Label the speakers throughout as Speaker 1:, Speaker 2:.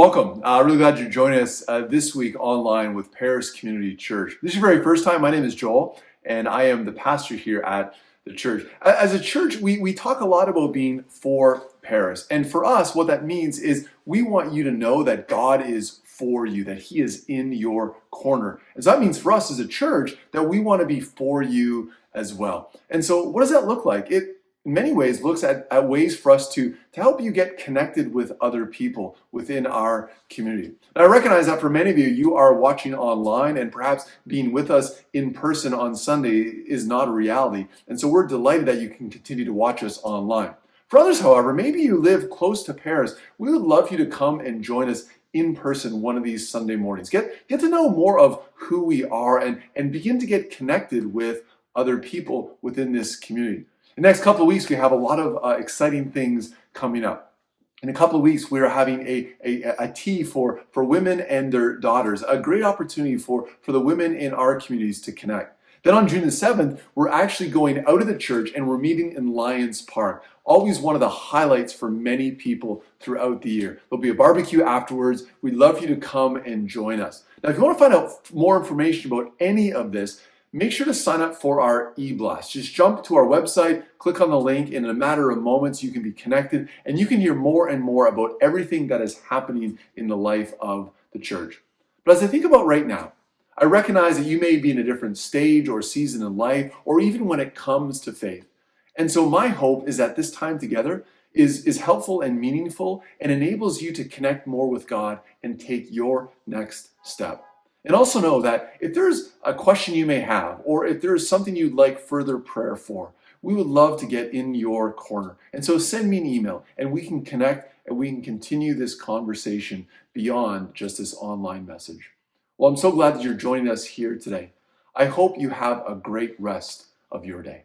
Speaker 1: Welcome. Really glad you're joining us this week online with Paris Community Church. This is your very first time. My name is Joel, and I am the pastor here at the church. As a church, we talk a lot about being for Paris. And for us, what that means is we want you to know that God is for you, that He is in your corner. And so that means for us as a church that we want to be for you as well. And so what does that look like? It in many ways looks at ways for us to help you get connected with other people within our community. And I recognize that for many of you, you are watching online and perhaps being with us in person on Sunday is not a reality. And so we're delighted that you can continue to watch us online. For others, however, maybe you live close to Paris. We would love you to come and join us in person one of these Sunday mornings. Get to know more of who we are and begin to get connected with other people within this community. The next couple of weeks, we have a lot of exciting things coming up. In a couple of weeks, we're having a tea for women and their daughters, a great opportunity for the women in our communities to connect. Then on June the 7th, we're actually going out of the church and we're meeting in Lions Park. Always one of the highlights for many people throughout the year. There'll be a barbecue afterwards. We'd love for you to come and join us. Now, if you want to find out more information about any of this, make sure to sign up for our e-blast. Just jump to our website, click on the link, and in a matter of moments you can be connected and you can hear more and more about everything that is happening in the life of the church. But as I think about right now, I recognize that you may be in a different stage or season in life, or even when it comes to faith. And so my hope is that this time together is helpful and meaningful and enables you to connect more with God and take your next step. And also know that if there's a question you may have, or if there's something you'd like further prayer for, we would love to get in your corner. And so send me an email and we can connect and we can continue this conversation beyond just this online message. Well, I'm so glad that you're joining us here today. I hope you have a great rest of your day.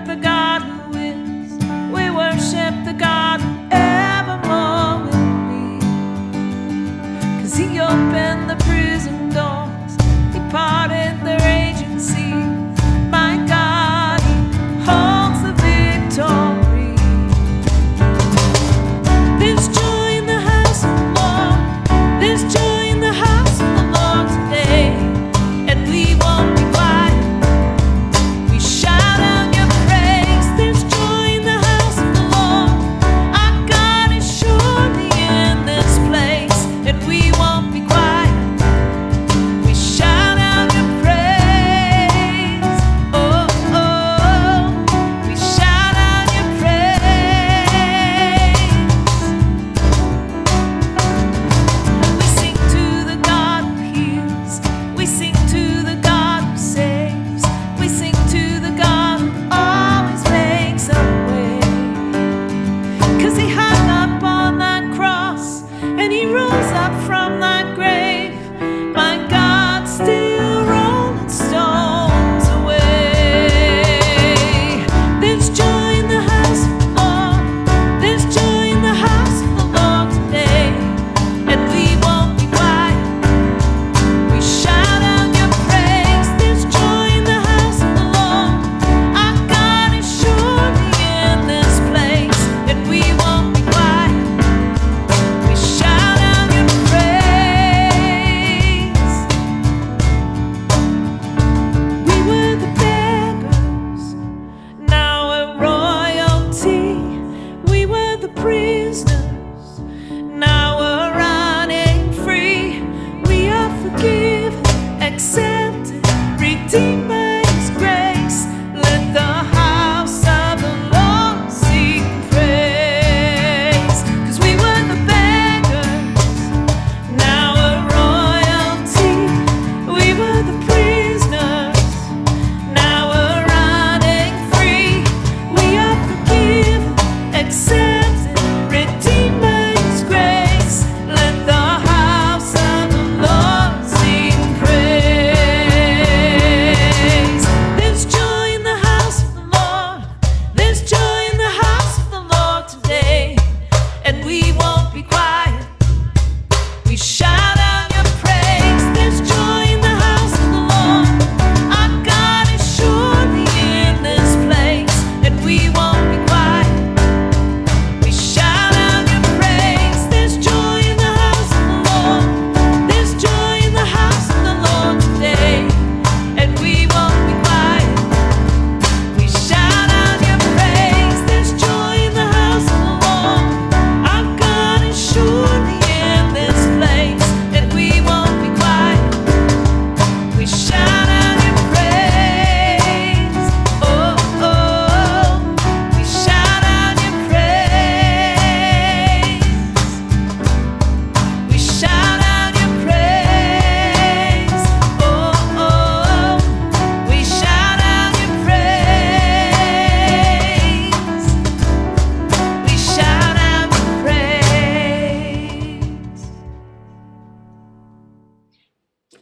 Speaker 2: The God who is, we worship the God who evermore.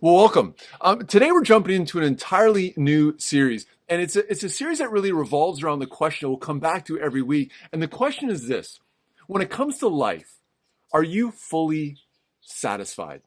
Speaker 1: Well, welcome. Today we're jumping into an entirely new series, and it's a series that really revolves around the question we'll come back to every week. And the question is this: when it comes to life, are you fully satisfied?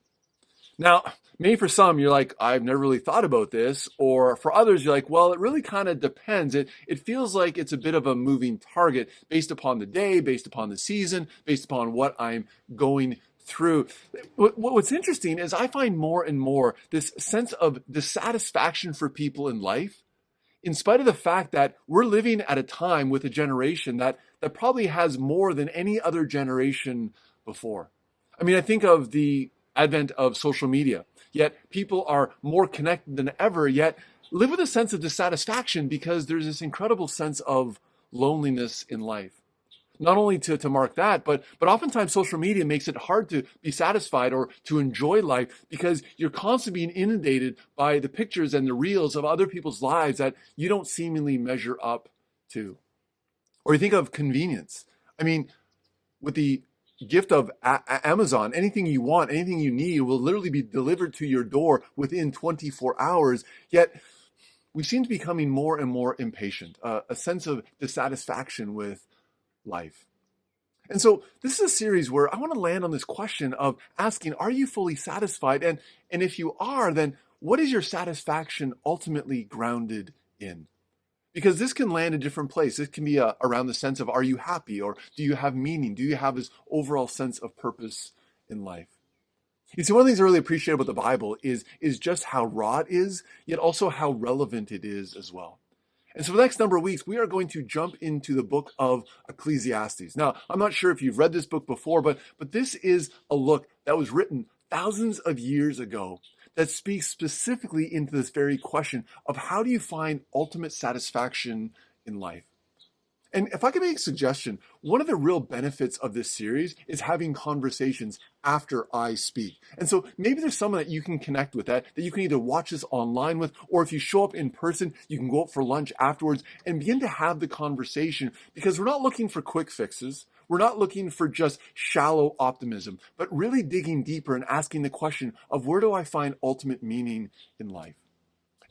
Speaker 1: Now, maybe for some you're like, I've never really thought about this, or for others you're like, well, it really kind of depends. It feels like it's a bit of a moving target based upon the day, based upon the season, based upon what I'm going through. What's interesting is I find more and more this sense of dissatisfaction for people in life, in spite of the fact that we're living at a time with a generation that probably has more than any other generation before. I mean, I think of the advent of social media, yet people are more connected than ever, yet live with a sense of dissatisfaction because there's this incredible sense of loneliness in life. Not only to mark that, but oftentimes social media makes it hard to be satisfied or to enjoy life because you're constantly being inundated by the pictures and the reels of other people's lives that you don't seemingly measure up to. Or you think of convenience. I mean, with the gift of Amazon, anything you want, anything you need will literally be delivered to your door within 24 hours. Yet we seem to be becoming more and more impatient, a sense of dissatisfaction with life. And so this is a series where I want to land on this question of asking, are you fully satisfied? And if you are, then what is your satisfaction ultimately grounded in? Because this can land in different places. It can be around the sense of, are you happy? Or do you have meaning? Do you have this overall sense of purpose in life? You see, one of the things I really appreciate about the Bible is just how raw it is, yet also how relevant it is as well. And so for the next number of weeks, we are going to jump into the book of Ecclesiastes. Now, I'm not sure if you've read this book before, but this is a look that was written thousands of years ago that speaks specifically into this very question of how do you find ultimate satisfaction in life? And if I could make a suggestion, one of the real benefits of this series is having conversations after I speak. And so maybe there's someone that you can connect with that you can either watch this online with, or if you show up in person, you can go out for lunch afterwards and begin to have the conversation, because we're not looking for quick fixes. We're not looking for just shallow optimism, but really digging deeper and asking the question of, where do I find ultimate meaning in life?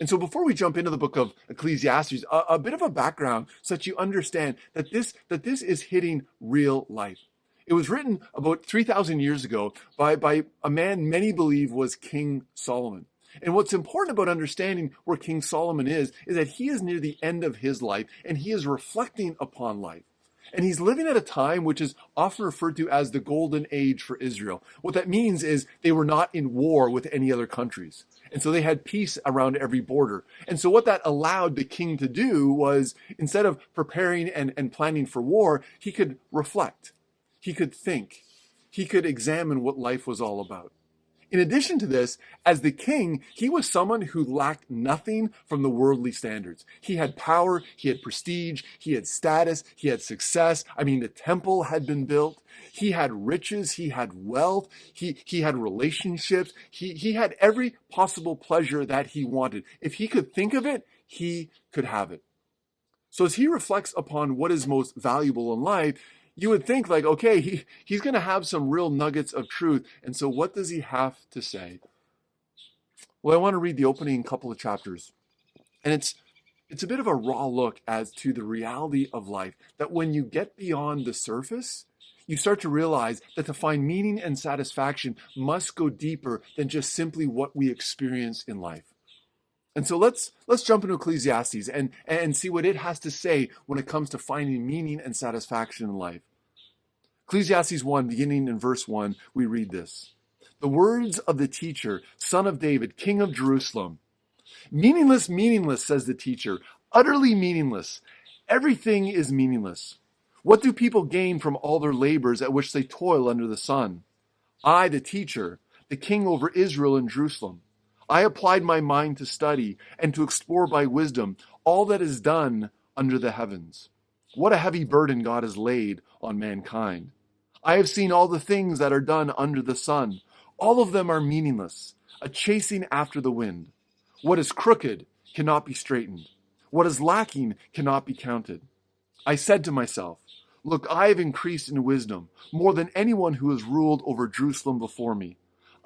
Speaker 1: And so before we jump into the book of Ecclesiastes, a bit of a background so that you understand that this is hitting real life. It was written about 3,000 years ago by a man many believe was King Solomon. And what's important about understanding where King Solomon is that he is near the end of his life and he is reflecting upon life. And he's living at a time which is often referred to as the golden age for Israel. What that means is they were not in war with any other countries. And so they had peace around every border. And so what that allowed the king to do was, instead of preparing and planning for war, he could reflect. He could think. He could examine what life was all about. In addition to this, as the king, he was someone who lacked nothing from the worldly standards. He had power, he had prestige, he had status, he had success. I mean, the temple had been built. He had riches, he had wealth, he had relationships. He had every possible pleasure that he wanted. If he could think of it, he could have it. So as he reflects upon what is most valuable in life, you would think like, okay, he's going to have some real nuggets of truth. And so what does he have to say? Well, I want to read the opening couple of chapters. And it's a bit of a raw look as to the reality of life, that when you get beyond the surface, you start to realize that to find meaning and satisfaction must go deeper than just simply what we experience in life. And so let's jump into Ecclesiastes and see what it has to say when it comes to finding meaning and satisfaction in life. Ecclesiastes 1, beginning in verse 1, we read this. The words of the teacher, son of David, king of Jerusalem. Meaningless, meaningless, says the teacher, utterly meaningless. Everything is meaningless. What do people gain from all their labors at which they toil under the sun? I, the teacher, the king over Israel and Jerusalem. I applied my mind to study and to explore by wisdom all that is done under the heavens. What a heavy burden God has laid on mankind. I have seen all the things that are done under the sun. All of them are meaningless, a chasing after the wind. What is crooked cannot be straightened. What is lacking cannot be counted. I said to myself, look, I have increased in wisdom more than anyone who has ruled over Jerusalem before me.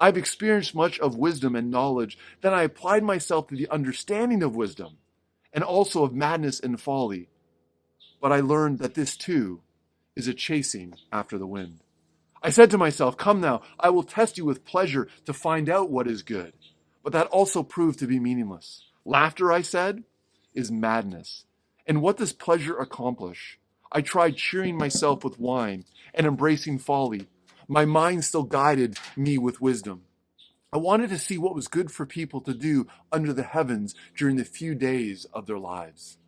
Speaker 1: I've experienced much of wisdom and knowledge. Then I applied myself to the understanding of wisdom and also of madness and folly. But I learned that this too is a chasing after the wind. I said to myself, come now, I will test you with pleasure to find out what is good. But that also proved to be meaningless. Laughter, I said, is madness. And what does pleasure accomplish? I tried cheering myself with wine and embracing folly. My mind still guided me with wisdom. I wanted to see what was good for people to do under the heavens during the few days of their lives.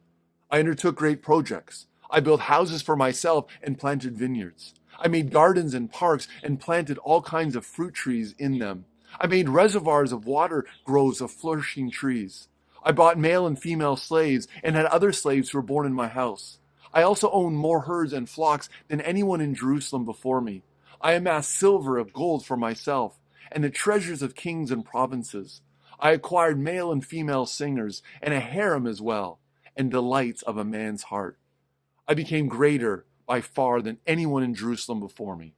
Speaker 1: I undertook great projects. I built houses for myself and planted vineyards. I made gardens and parks and planted all kinds of fruit trees in them. I made reservoirs of water, groves of flourishing trees. I bought male and female slaves and had other slaves who were born in my house. I also owned more herds and flocks than anyone in Jerusalem before me. I amassed silver of gold for myself and the treasures of kings and provinces. I acquired male and female singers and a harem as well, and delights of a man's heart. I became greater by far than anyone in Jerusalem before me,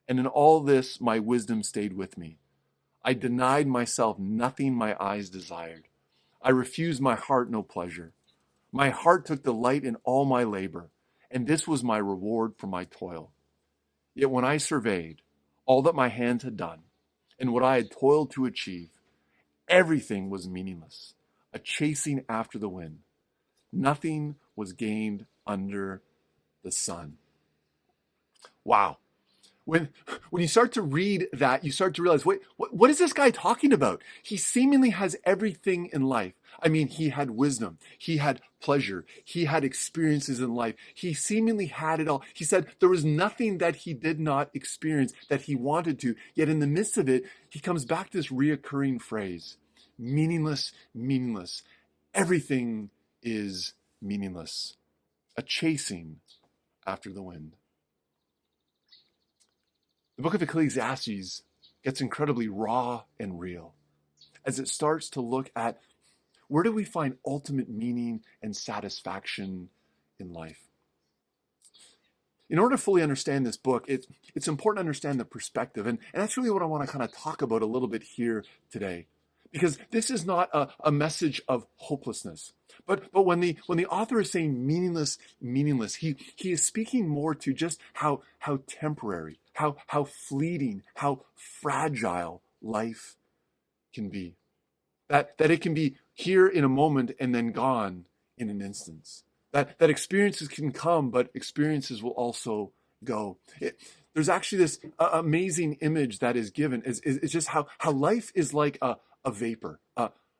Speaker 1: and in all this my wisdom stayed with me. I denied myself nothing my eyes desired. I refused my heart no pleasure. My heart took delight in all my labor, and this was my reward for my toil. Yet when I surveyed all that my hands had done, and what I had toiled to achieve, everything was meaningless, a chasing after the wind. Nothing was gained under the sun. Wow. When you start to read that, you start to realize, wait, what is this guy talking about? He seemingly has everything in life. I mean, he had wisdom, he had pleasure, he had experiences in life. He seemingly had it all. He said there was nothing that he did not experience that he wanted to. Yet in the midst of it, he comes back to this reoccurring phrase, meaningless, meaningless. Everything is meaningless. A chasing after the wind. The book of Ecclesiastes gets incredibly raw and real as it starts to look at where do we find ultimate meaning and satisfaction in life. In order to fully understand this book, it's important to understand the perspective, and that's really what I want to kind of talk about a little bit here today. Because this is not a message of hopelessness. But when the author is saying meaningless, meaningless, he is speaking more to just how temporary, how fleeting, how fragile life can be. That it can be here in a moment and then gone in an instance. That experiences can come, but experiences will also go. There's actually this amazing image that is given. Is just how life is like a vapor,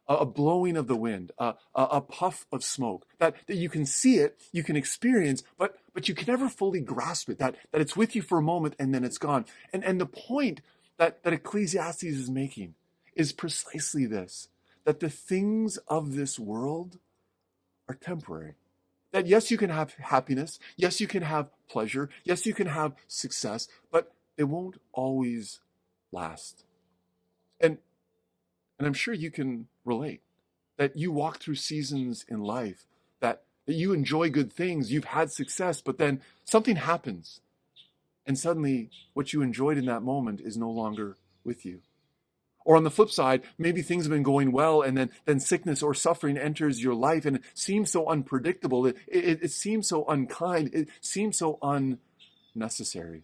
Speaker 1: a blowing of the wind, a puff of smoke. That you can see it, you can experience, but you can never fully grasp it. That it's with you for a moment and then it's gone. And the point that Ecclesiastes is making is precisely this: that the things of this world are temporary. That yes, you can have happiness, yes, you can have pleasure, yes, you can have success, but they won't always last. And I'm sure you can relate that you walk through seasons in life that you enjoy good things, you've had success, but then something happens. And suddenly what you enjoyed in that moment is no longer with you. Or on the flip side, maybe things have been going well and then sickness or suffering enters your life and it seems so unpredictable. It seems so unkind. It seems so unnecessary.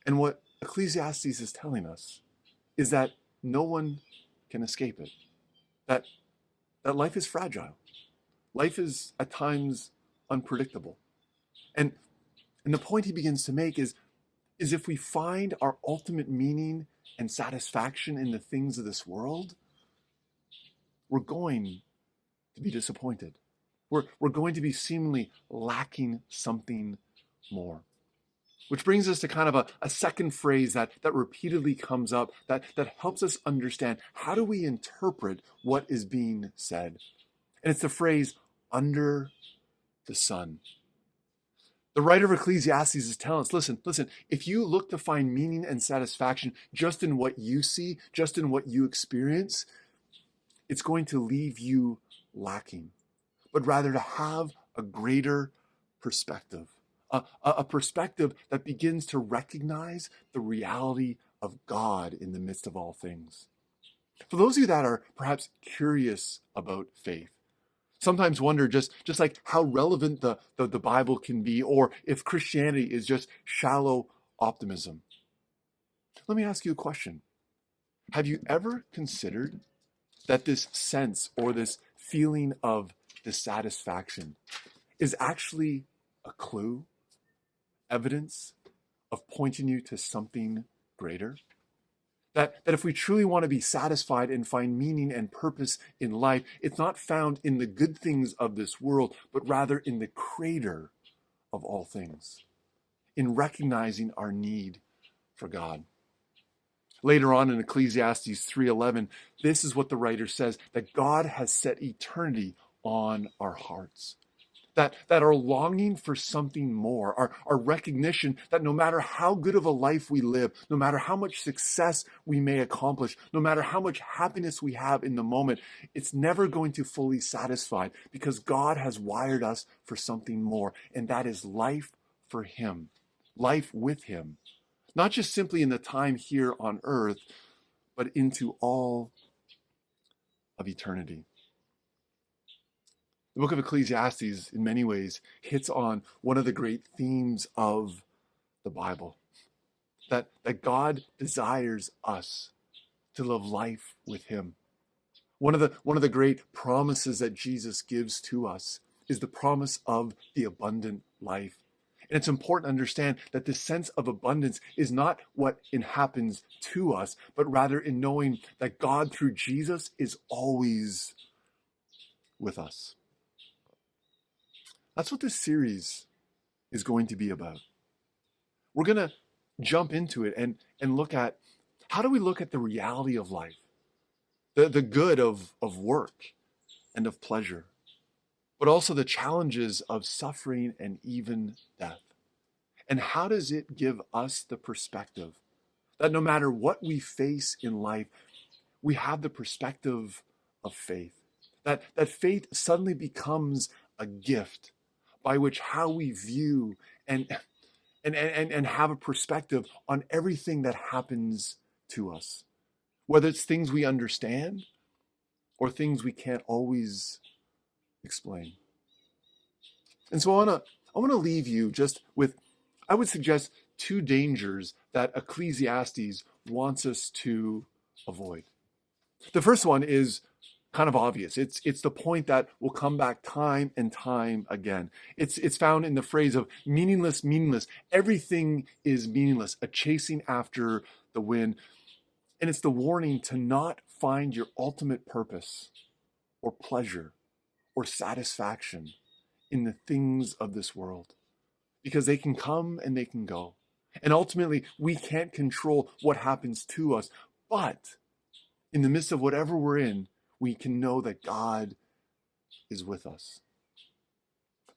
Speaker 1: And what Ecclesiastes is telling us is that no one can escape it. That life is fragile. Life is at times unpredictable. And the point he begins to make is if we find our ultimate meaning and satisfaction in the things of this world, we're going to be disappointed. We're going to be seemingly lacking something more. Which brings us to kind of a second phrase that repeatedly comes up that helps us understand how do we interpret what is being said. And it's the phrase, under the sun. The writer of Ecclesiastes is telling us, listen, if you look to find meaning and satisfaction just in what you see, just in what you experience, it's going to leave you lacking. But rather to have a greater perspective, a perspective that begins to recognize the reality of God in the midst of all things. For those of you that are perhaps curious about faith, sometimes wonder just like how relevant the Bible can be, or if Christianity is just shallow optimism. Let me ask you a question. Have you ever considered that this sense or this feeling of dissatisfaction is actually a clue, evidence of pointing you to something greater? That if we truly want to be satisfied and find meaning and purpose in life, it's not found in the good things of this world, but rather in the Creator of all things, in recognizing our need for God. Later on in Ecclesiastes 3:11, this is what the writer says, that God has set eternity on our hearts. That our longing for something more, our recognition that no matter how good of a life we live, no matter how much success we may accomplish, no matter how much happiness we have in the moment, it's never going to fully satisfy, because God has wired us for something more, and that is life for Him, life with Him, not just simply in the time here on earth, but into all of eternity. The book of Ecclesiastes, in many ways, hits on one of the great themes of the Bible, that God desires us to live life with Him. One of the great promises that Jesus gives to us is the promise of the abundant life. And it's important to understand that this sense of abundance is not what happens to us, but rather in knowing that God through Jesus is always with us. That's what this series is going to be about. We're going to jump into it and look at, how do we look at the reality of life, the good of work and of pleasure, but also the challenges of suffering and even death. And how does it give us the perspective that no matter what we face in life, we have the perspective of faith, that faith suddenly becomes a gift by which how we view and have a perspective on everything that happens to us, whether it's things we understand or things we can't always explain. And so I want to leave you just with, I would suggest, two dangers that Ecclesiastes wants us to avoid. The first one is kind of obvious. It's the point that will come back time and time again. It's found in the phrase of meaningless, meaningless. Everything is meaningless, a chasing after the wind. And it's the warning to not find your ultimate purpose or pleasure or satisfaction in the things of this world, because they can come and they can go. And ultimately, we can't control what happens to us. But in the midst of whatever we're in, we can know that God is with us.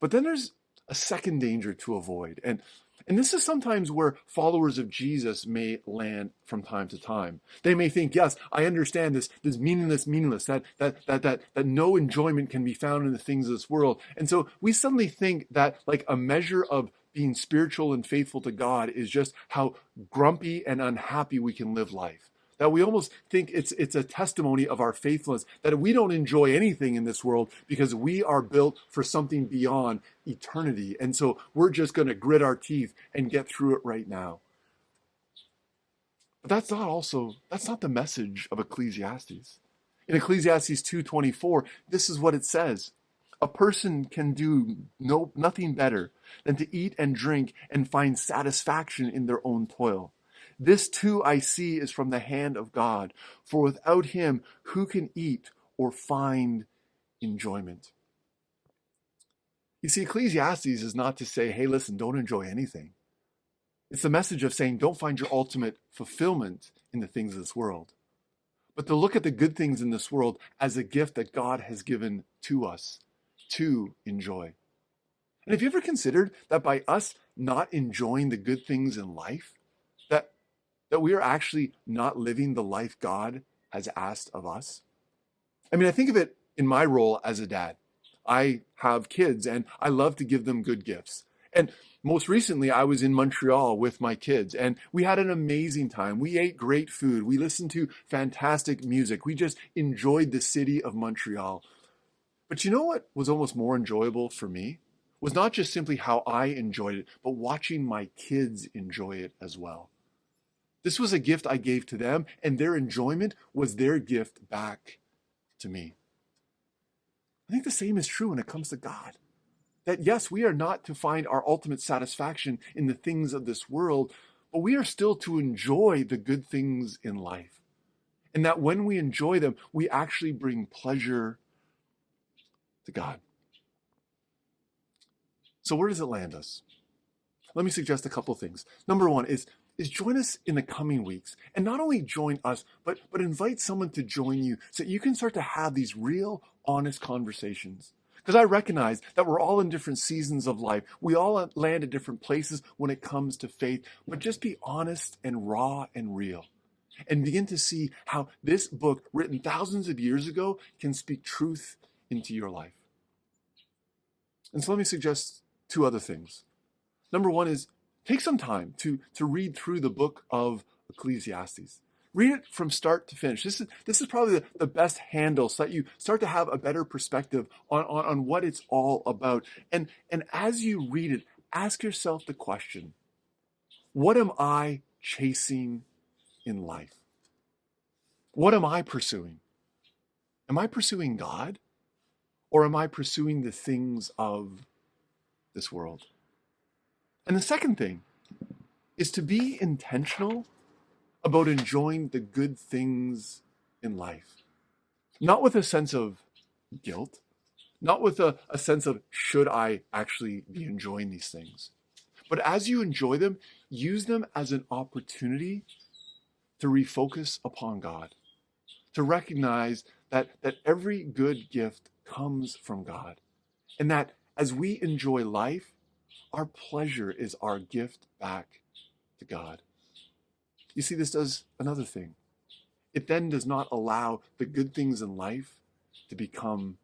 Speaker 1: But then there's a second danger to avoid. And this is sometimes where followers of Jesus may land from time to time. They may think, yes, I understand this meaningless, that no enjoyment can be found in the things of this world. And so we suddenly think that like a measure of being spiritual and faithful to God is just how grumpy and unhappy we can live life. That we almost think it's a testimony of our faithfulness, that we don't enjoy anything in this world because we are built for something beyond eternity. And so we're just going to grit our teeth and get through it right now. But that's not the message of Ecclesiastes. In Ecclesiastes 2:24, this is what it says. A person can do nothing better than to eat and drink and find satisfaction in their own toil. This too I see is from the hand of God, for without Him, who can eat or find enjoyment? You see, Ecclesiastes is not to say, hey, listen, don't enjoy anything. It's the message of saying, don't find your ultimate fulfillment in the things of this world, but to look at the good things in this world as a gift that God has given to us to enjoy. And have you ever considered that by us not enjoying the good things in life, that we are actually not living the life God has asked of us? I mean, I think of it in my role as a dad. I have kids and I love to give them good gifts. And Most recently, I was in Montreal with my kids, and we had an amazing time. We ate great food. We listened to fantastic music. We just enjoyed the city of Montreal. But you know what was almost more enjoyable for me? Was not just simply how I enjoyed it, but watching my kids enjoy it as well. This was a gift I gave to them, and their enjoyment was their gift back to me. I think the same is true when it comes to God. That yes, we are not to find our ultimate satisfaction in the things of this world, but we are still to enjoy the good things in life. And that when we enjoy them, we actually bring pleasure to God. So where does it land us? Let me suggest a couple of things. Number one is join us in the coming weeks. And not only join us, but invite someone to join you so that you can start to have these real, honest conversations. Because I recognize that we're all in different seasons of life. We all land at different places when it comes to faith. But just be honest and raw and real. And begin to see how this book, written thousands of years ago, can speak truth into your life. And so let me suggest two other things. Number one is take some time to read through the book of Ecclesiastes. Read it from start to finish. This is probably the best handle so that you start to have a better perspective on what it's all about. And as you read it, ask yourself the question, what am I chasing in life? What am I pursuing? Am I pursuing God? Or am I pursuing the things of this world? And the second thing is to be intentional about enjoying the good things in life. Not with a sense of guilt, not with a sense of should I actually be enjoying these things. But as you enjoy them, use them as an opportunity to refocus upon God, to recognize that every good gift comes from God, and that as we enjoy life, our pleasure is our gift back to God. You see, this does another thing. It then does not allow the good things in life to become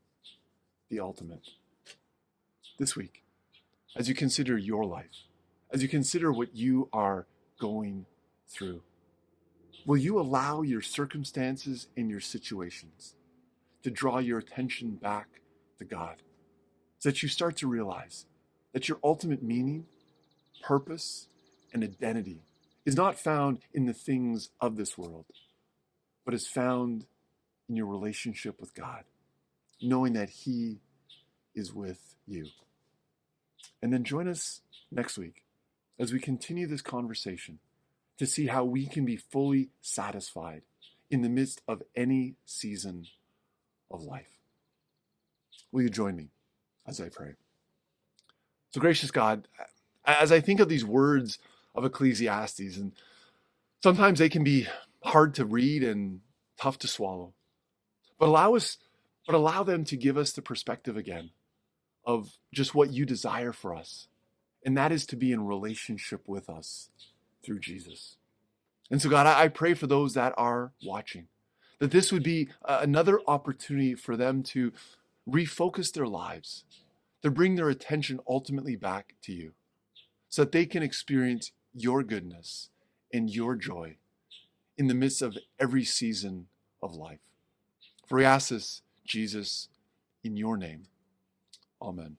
Speaker 1: the ultimate. This week, as you consider your life, as you consider what you are going through, will you allow your circumstances and your situations to draw your attention back to God, so that you start to realize that your ultimate meaning, purpose, and identity is not found in the things of this world, but is found in your relationship with God, knowing that He is with you. And then join us next week as we continue this conversation to see how we can be fully satisfied in the midst of any season of life. Will you join me as I pray? So gracious God, as I think of these words of Ecclesiastes, and sometimes they can be hard to read and tough to swallow, but allow them to give us the perspective again of just what you desire for us, and that is to be in relationship with us through Jesus. And so God, I pray for those that are watching, that this would be another opportunity for them to refocus their lives, to bring their attention ultimately back to you, so that they can experience your goodness and your joy in the midst of every season of life. For we ask this, Jesus, in your name. Amen.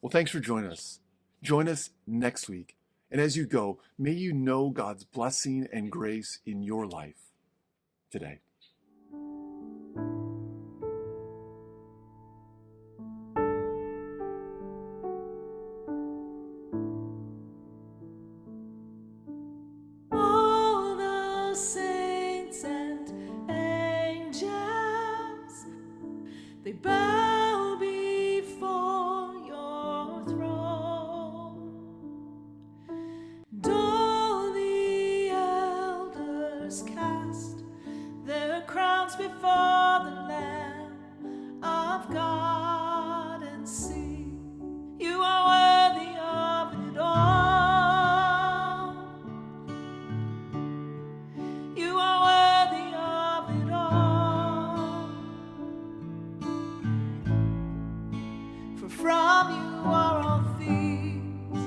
Speaker 1: Well, thanks for joining us. Join us next week. And as you go, may you know God's blessing and grace in your life today.
Speaker 2: All the saints and angels, they bow before your throne. And all the elders cast their crowns before the Lamb of God and sing, you are worthy of it all. You are worthy of it all. For from you are all things,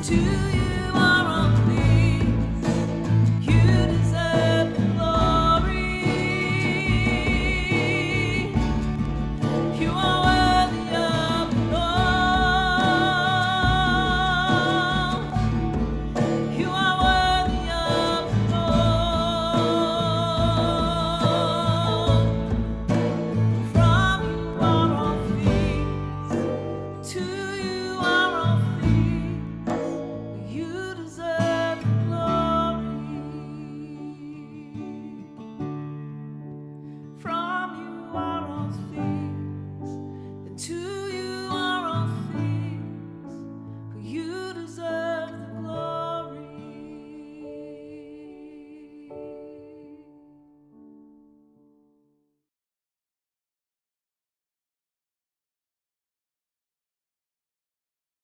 Speaker 2: to